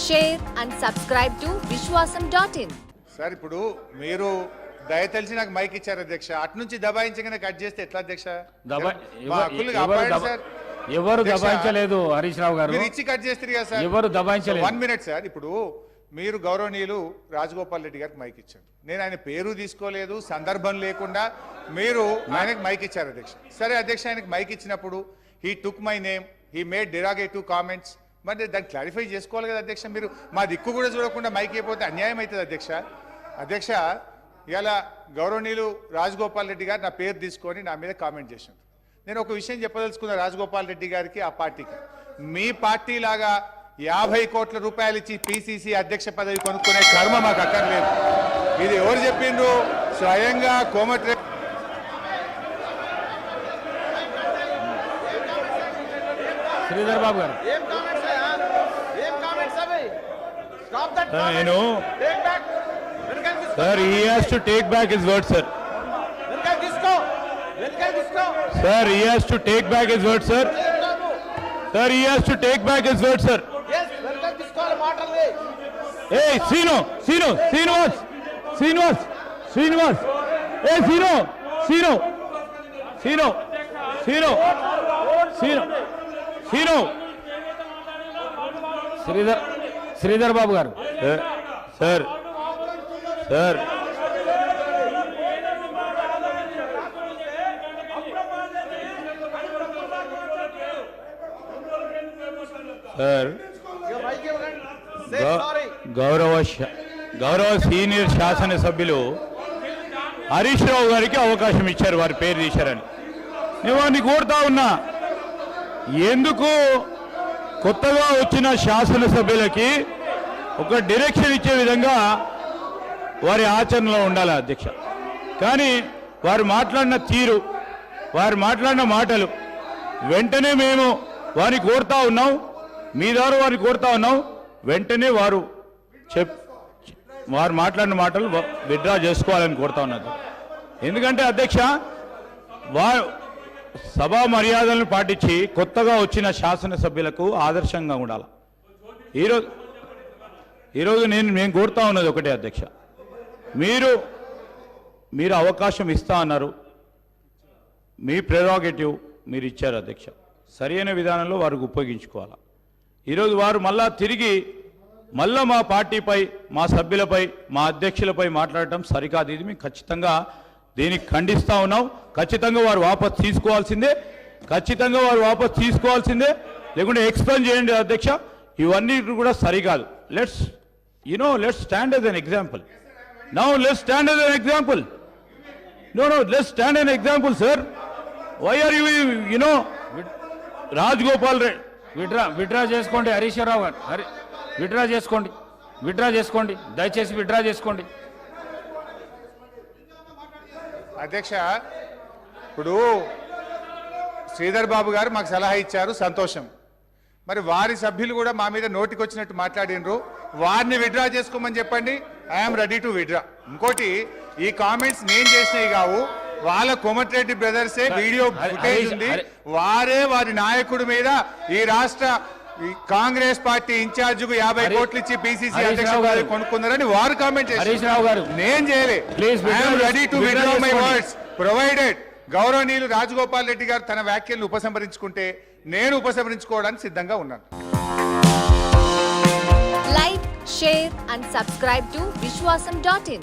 share and subscribe to vishwasam.in. Sir ఇప్పుడు మీరు దయతలిసి నాకు మైక్ ఇచ్చారు అధ్యక్ష, అటు నుంచి దబాయించగానే కట్ చేస్తే ఎట్లా అధ్యక్ష? ఎవరు దబాయించలేదు హరీష్ రావు గారు, మీరు ఇచ్చి కట్ చేస్తారు కదా సార్. ఎవరు దబాయించలేదు. 1 minute సార్. ఇప్పుడు మీరు గౌరవనీయులు రాజగోపాల్ రెడ్డి గారికి మైక్ ఇచ్చారు, నేను ఆయన పేరు తీసుకోలేదు, సందర్భం లేకుండా మీరు ఆయనకు మైక్ ఇచ్చారు అధ్యక్ష. సరే అధ్యక్ష, ఆయనకు మైక్ ఇచ్చినప్పుడు he took my name, he made derogatory comments, మరి దాన్ని క్లారిఫై చేసుకోవాలి కదా అధ్యక్ష. మీరు మా దిక్కు కూడా చూడకుండా మైక్ అయిపోతే అన్యాయం అవుతుంది అధ్యక్ష. అధ్యక్ష, ఇలా గౌరవనీయులు రాజగోపాల్ రెడ్డి గారు నా పేరు తీసుకొని నా మీద కామెంట్ చేశారు. నేను ఒక విషయం చెప్పదలుచుకున్న రాజగోపాల్ రెడ్డి గారికి, ఆ పార్టీకి, మీ పార్టీ లాగా 50 కోట్ల రూపాయలు ఇచ్చి పిసిసి అధ్యక్ష పదవి కొనుక్కునే కర్మ మాకు అక్కర్లేదు. ఇది ఎవరు చెప్పిండ్రు? స్వయంగా కోమటిరెడ్డి శ్రీధర్ బాబు గారు. Sir, he has to take back his word, sir. Sir, he has to take back his word, sir. Sir, he has to take back his word, sir. Hey, Srinivas. Hey, Srino. Sridhar Babu గారు. Sir. Sir. గౌరవ senior శాసనసభ్యులు హరీష్ రావు గారికి అవకాశం ఇచ్చారు, వారి పేరు తీశారని. నేను వారిని కోరుతా ఉన్నా, ఎందుకు కొత్తగా వచ్చిన శాసనసభ్యులకి ఒక డైరెక్షన్ ఇచ్చే విధంగా వారి ఆచరణలో ఉండాలి అధ్యక్ష. కానీ వారు మాట్లాడిన తీరు, వారు మాట్లాడిన మాటలు వెంటనే మేము వారిని కోరుతా ఉన్నాం, మీ ద్వారా వారిని కోరుతా ఉన్నాం, వెంటనే వారు మాట్లాడిన మాటలు విత్డ్రా చేసుకోవాలని కోరుతా ఉన్నది. ఎందుకంటే అధ్యక్ష, వారు సభా మర్యాదలను పాటించి కొత్తగా వచ్చిన శాసనసభ్యులకు ఆదర్శంగా ఉండాలి. ఈరోజు నేను కోరుతా ఉన్నది ఒకటే అధ్యక్ష, మీరు అవకాశం ఇస్తా అన్నారు, మీ ప్రెరోగేటివ్ మీరు ఇచ్చారు అధ్యక్ష, సరైన విధానంలో వారికి ఉపయోగించుకోవాలి. ఈరోజు వారు మళ్ళా మా పార్టీపై, మా సభ్యులపై, మా అధ్యక్షులపై మాట్లాడటం సరికాదు. ఇది మేము ఖచ్చితంగా దీనికి ఖండిస్తూ ఉన్నాం. ఖచ్చితంగా వారు వాపసు తీసుకోవాల్సిందే, లేకుంటే ఎక్స్ప్లెయిన్ చేయండి అధ్యక్ష. ఇవన్నీ కూడా సరికాదు. Let's stand as an example. Now let's stand as an example. No, let's stand as an example, sir. Why are you Rajgopal Reddy? Withdraw చేసుకోండి హరీష్ రావు గారు, విత్డ్రా చేసుకోండి, దయచేసి విత్డ్రా చేసుకోండి. అధ్యక్ష, ఇప్పుడు శ్రీధర్ బాబు గారు మాకు సలహా ఇచ్చారు, సంతోషం. మరి వారి సభ్యులు కూడా మా మీద నోటికి వచ్చినట్టు మాట్లాడినరు, వారిని విత్డ్రా చేసుకోమని చెప్పండి. I'm ready to withdraw. ఇంకోటి, ఈ కామెంట్స్ నేను చేసినవి కావు, వాళ్ళ కోమటిరెడ్డి బ్రదర్సే వీడియో ఫుటేజ్ ఉంది, వారి నాయకుడి మీద ఈ రాష్ట్ర కాంగ్రెస్ పార్టీ ఇన్ఛార్జ్ కు 50 కోట్లు ఇచ్చి పిసిసి అధ్యక్షుడు కొనుక్కున్నారని వారు కామెంట్ చేశారు. నేను చేయలే. I'm ready to withdraw my words provided గౌరవనీయులు రాజగోపాల్ రెడ్డి గారు తన వ్యాఖ్యలను ఉపసంహరించుకుంటే నేను ఉపసంహరించుకోవడానికి సిద్ధంగా ఉన్నాను. Like, share and subscribe to vishwasam.in.